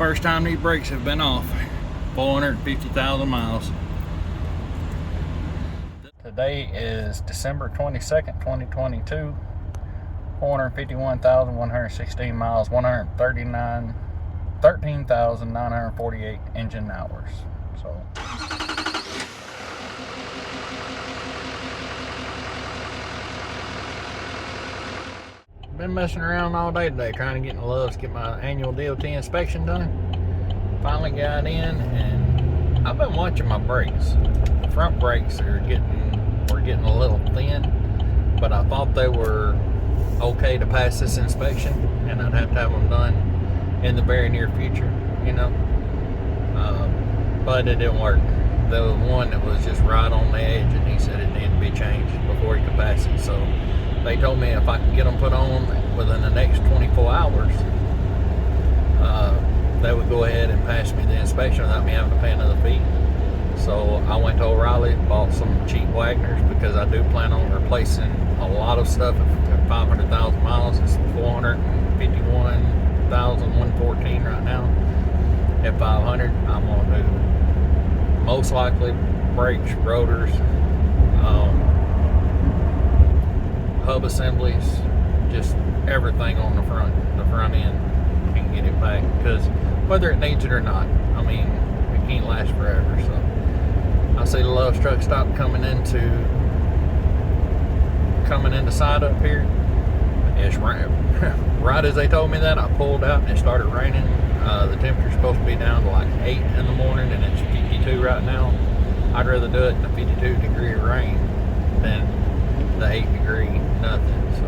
first time these brakes have been off. 450,000 miles. Today is December 22nd, 2022. 451,116 miles, 13,948 engine hours. So been messing around all day today trying to get in the Loves, get my annual DOT inspection done. Finally got in, and I've been watching my brakes. Front brakes were getting a little thin, but I thought they were okay to pass this inspection, and I'd have to have them done in the very near future, you know. But it didn't work. There was one that was just right on the edge, and he said it needed to be changed before he could pass it. So they told me if I could get them put on within the next 24 hours, they would go ahead and pass me the inspection without me having to pay another fee. So I went to O'Reilly, bought some cheap Wagners, because I do plan on replacing a lot of stuff at 500,000 miles. It's 451,114 right now. At 500, I'm going to do most likely brakes, rotors, hub assemblies, just everything on the front end, and get it back, because whether it needs it or not, I mean, it can't last forever. So I see the Love's truck stop coming into side up here. It's right as they told me that, I pulled out and it started raining. The temperature's supposed to be down to like 8 in the morning, and it's 52 right now. I'd rather do it in a 52-degree rain than the 8-degree nothing. So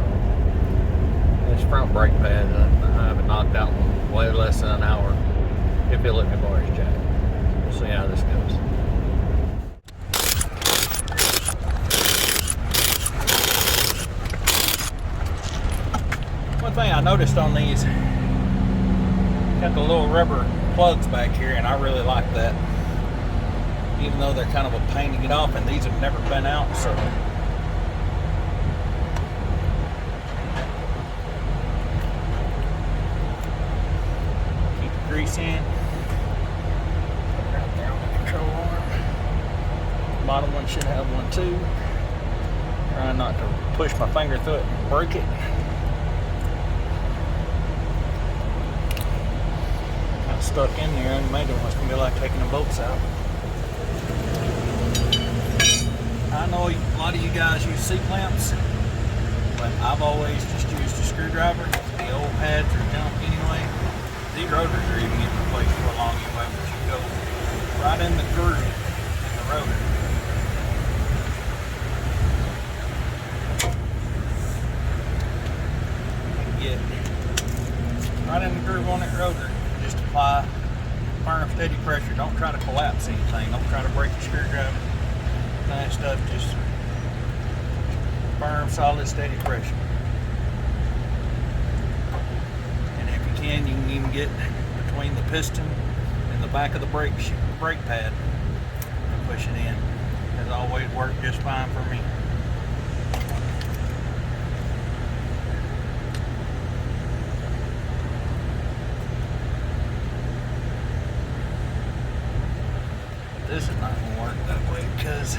this front brake pad, I have it knocked out in way less than an hour if he'll let me borrow his jack. We'll see how this goes. One thing I noticed on these, got the little rubber plugs back here, and I really like that, even though they're kind of a pain to get off, and these have never been out. So keep the grease in. Right there on the control arm. Bottom one should have one too. Trying not to push my finger through it and break it. Stuck in there, and maybe it's going to be like taking the bolts out. I know a lot of you guys use C-clamps, but I've always just used a screwdriver. The old pads are junk anyway. These rotors are even getting replaced for long anyway, but you go right in the groove in the rotor. And get right in the groove on that rotor. Just apply firm, steady pressure. Don't try to collapse anything. Don't try to break the screwdriver. That stuff, just firm, solid, steady pressure. And if you can even get between the piston and the back of the brake pad and push it in. Has always worked just fine for me. This is not going to work that way because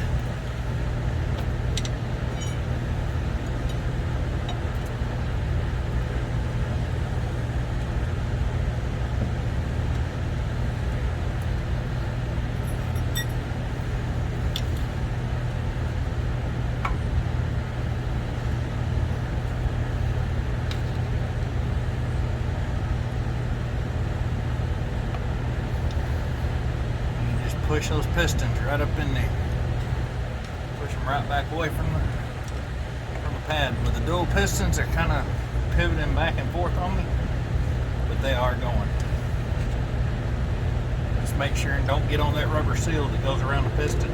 push those pistons right up in there. Push them right back away from the pad. With the dual pistons, they're kind of pivoting back and forth on me, but they are going. Just make sure and don't get on that rubber seal that goes around the piston.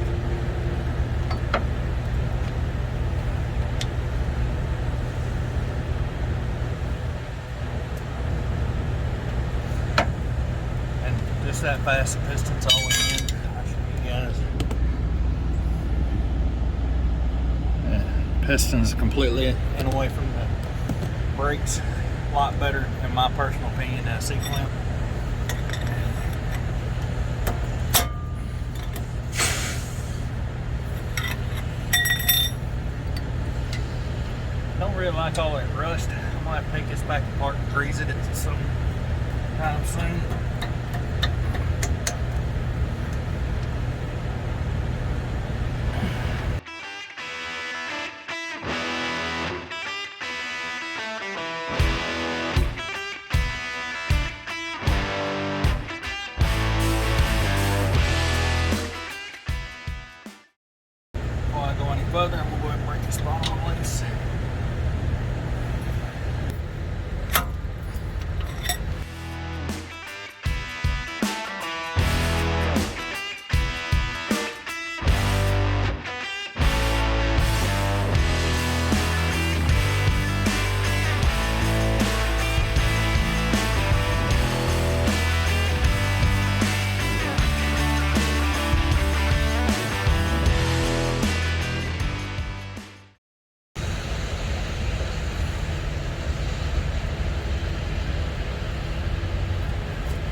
And just that fast, the piston's always in. Pistons completely in away from the brakes. A lot better, in my personal opinion, than a C-clamp. like all that rust. I might have to take this back apart and grease it at some time soon. Before I go any further, I'm going to go ahead and break this bottom loose.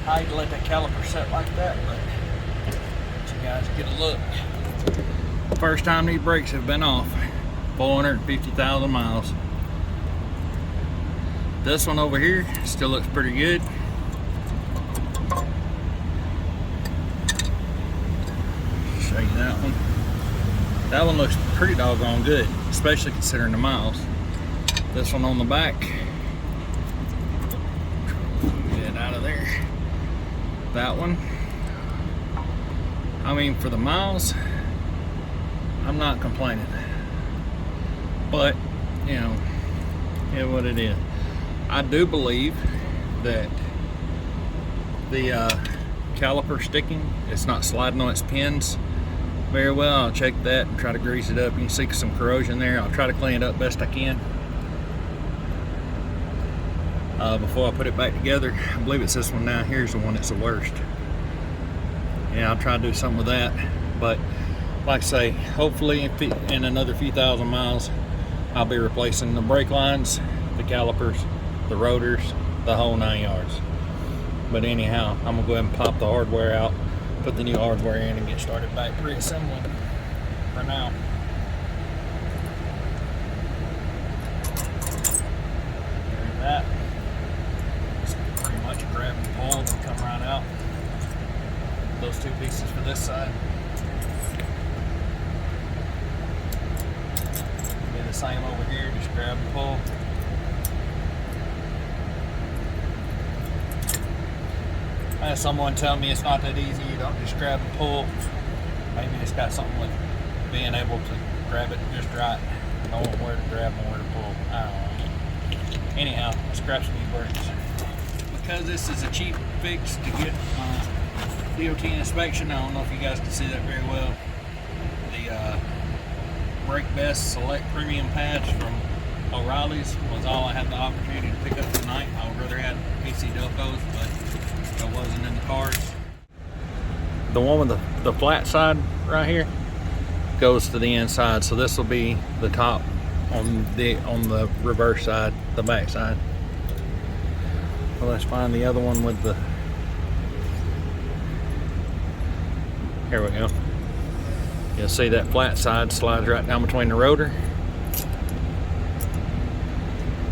I hate to let that caliper set like that, but let you guys get a look. First time these brakes have been off, 450,000 miles. This one over here still looks pretty good. Show you that one. That one looks pretty doggone good, especially considering the miles. This one on the back, get it out of there. That one, I mean, for the miles, I'm not complaining, but you know, yeah, what it is. I do believe that the caliper sticking, it's not sliding on its pins very well. I'll check that and try to grease it up. You can see some corrosion there. I'll try to clean it up best I can before I put it back together. I believe it's this one down here is the one that's the worst. Yeah, I'll try to do something with that. But like I say, hopefully in another few thousand miles, I'll be replacing the brake lines, the calipers, the rotors, the whole 9 yards. But anyhow, I'm gonna go ahead and pop the hardware out, put the new hardware in, and get started back reassembling for now. There's that. It's pretty much a grab and pull to come right out. Those two pieces for this side. Do the same over here, just grab and pull. I had someone tell me it's not that easy, you don't just grab and pull. Maybe it's got something with being able to grab it just right, knowing where to grab and where to pull. I don't know. Anyhow, let's scratch these brakes. Because this is a cheap fix to get my DOT inspection, I don't know if you guys can see that very well. The Brake Best Select Premium patch from O'Reilly's was all I had the opportunity to pick up tonight. I would rather have AC Delcos, but it wasn't in the cards. The one with the flat side right here goes to the inside, so this will be the top on the reverse side, the back side. Well, let's find the other one with the. Here we go. You'll see that flat side slides right down between the rotor.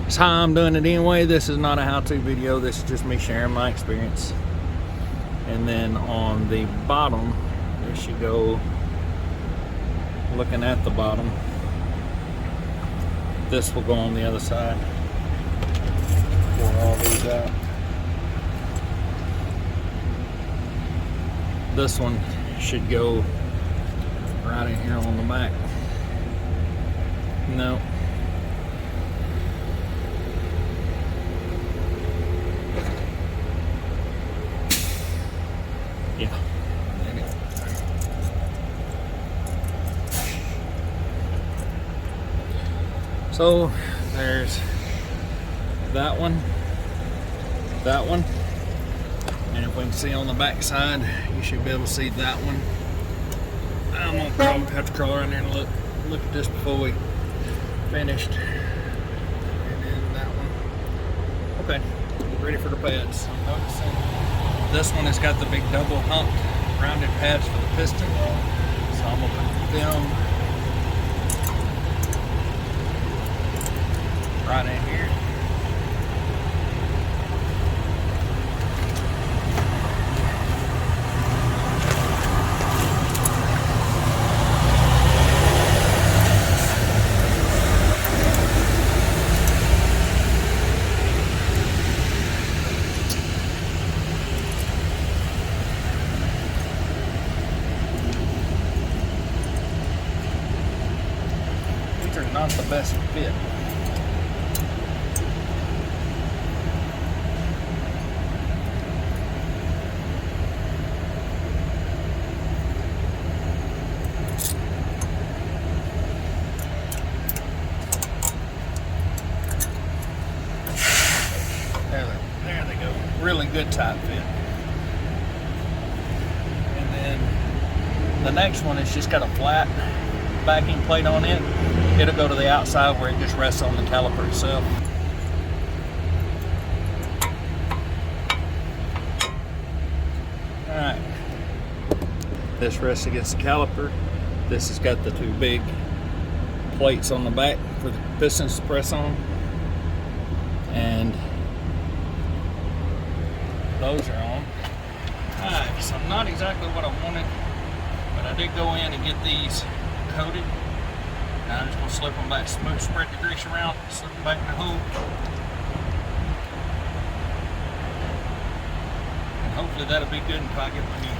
That's how I'm doing it anyway. This is not a how-to video. This is just me sharing my experience. And then on the bottom, there should go, looking at the bottom, this will go on the other side. Pour all these out. This one should go right in here on the back. No. Yeah. So there's that one, and if we can see on the back side, you should be able to see that one. I'm gonna have to crawl around there and look at this before we finished. And then that one. Okay, ready for the pads. I'm noticing this one has got the big double humped rounded pads for the piston. So I'm gonna put them right in here. These are not the best fit. There they go. Really good tight fit. And then the next one is just got a flat backing plate on it. It'll go to the outside where it just rests on the caliper itself. Alright. This rests against the caliper. This has got the two big plates on the back for the pistons to press on. And those are on. Alright, so not exactly what I wanted, but I did go in and get these coated. Now I'm just going to slip them back, spread the grease around, slip them back in the hole. And hopefully that'll be good until I get my needles.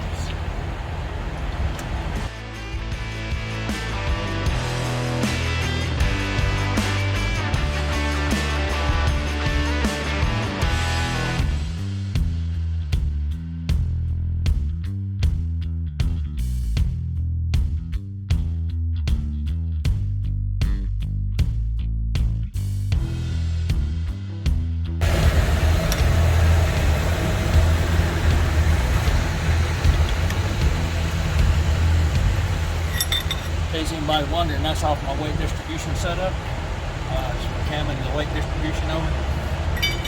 In case anybody's wondering, that's off my weight distribution setup. Just camming the weight distribution over.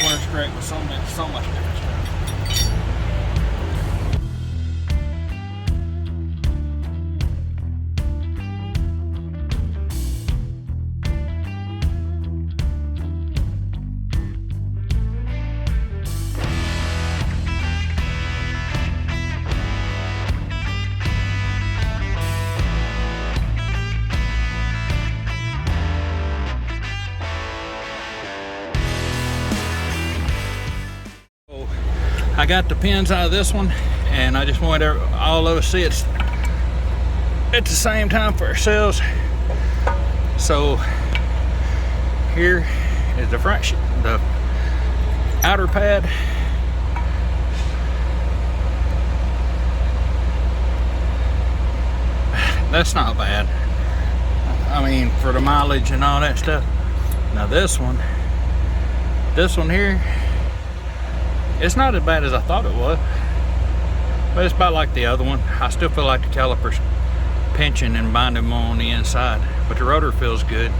Works great with so much different stuff. I got the pins out of this one, and I just wanted all of us to see it at the same time for ourselves. So here is the front, the outer pad. That's not bad. I mean, for the mileage and all that stuff. Now this one here, it's not as bad as I thought it was, but it's about like the other one. I still feel like the caliper's pinching and binding more on the inside, but the rotor feels good.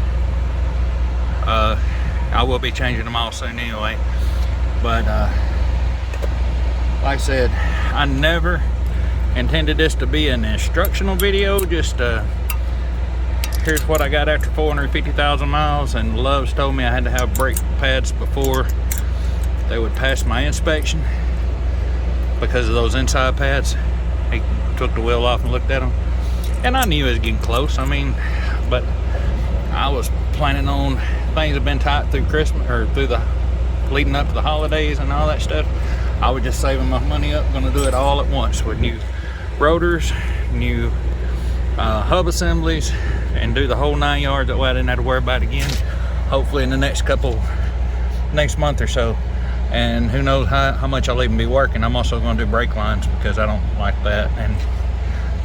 I will be changing them all soon anyway, but like I said, I never intended this to be an instructional video. Just here's what I got after 450,000 miles, and Loves told me I had to have brake pads before they would pass my inspection because of those inside pads. He took the wheel off and looked at them, and I knew it was getting close. I mean, but I was planning on, things have been tight through Christmas, or through the leading up to the holidays and all that stuff. I was just saving my money up, gonna do it all at once with new rotors, new hub assemblies, and do the whole 9 yards. That way I didn't have to worry about it again, hopefully in the next month or so. And who knows how much I'll even be working. I'm also going to do brake lines because I don't like that, and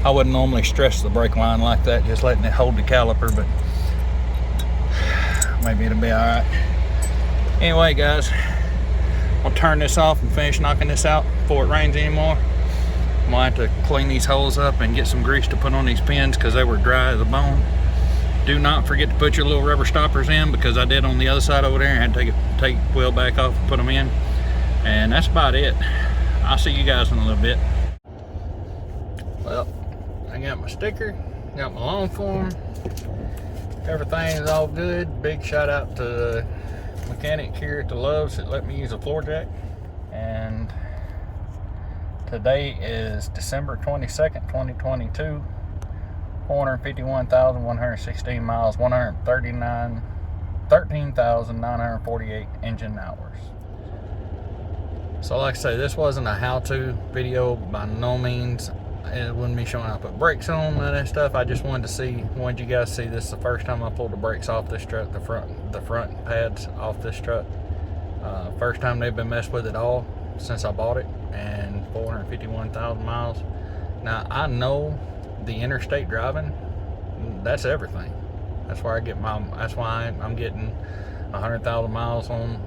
I wouldn't normally stress the brake line like that, just letting it hold the caliper, but maybe it'll be all right. Anyway guys, I'll turn this off and finish knocking this out before it rains anymore. I'm gonna have to clean these holes up and get some grease to put on these pins because they were dry as a bone. Do not forget to put your little rubber stoppers in, because I did on the other side over there and had to take the wheel back off and put them in. And that's about it. I'll see you guys in a little bit. Well, I got my sticker, got my long form. Everything is all good. Big shout out to mechanic here at the Loves that let me use a floor jack, and today is December 22nd, 2022. 451,116 miles, 13,948 engine hours. So like I say, this wasn't a how-to video by no means. It wouldn't be showing I put brakes on and that stuff. I just wanted you guys to see this the first time I pulled the brakes off this truck, the front pads off this truck. First time they've been messed with at all since I bought it, and 451,000 miles. Now I know the interstate driving, that's everything. That's why I'm getting 100,000 miles on,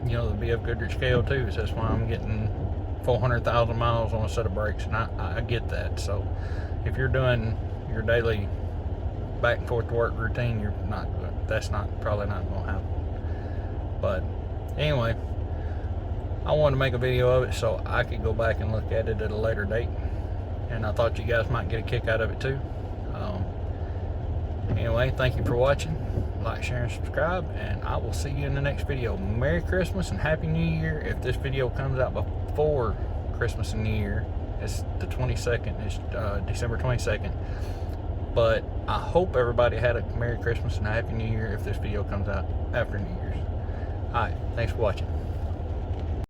the BF Goodrich scale too. So that's why I'm getting 400,000 miles on a set of brakes, and I get that. So if you're doing your daily back and forth to work routine, that's probably not going to happen. But anyway, I wanted to make a video of it so I could go back and look at it at a later date, and I thought you guys might get a kick out of it too. Anyway, thank you for watching. Like, share, and subscribe, and I will see you in the next video. Merry Christmas and Happy New Year. If this video comes out before Christmas and New Year, it's the 22nd, it's December 22nd. But I hope everybody had a Merry Christmas and a Happy New Year if this video comes out after New Year's. Alright, thanks for watching.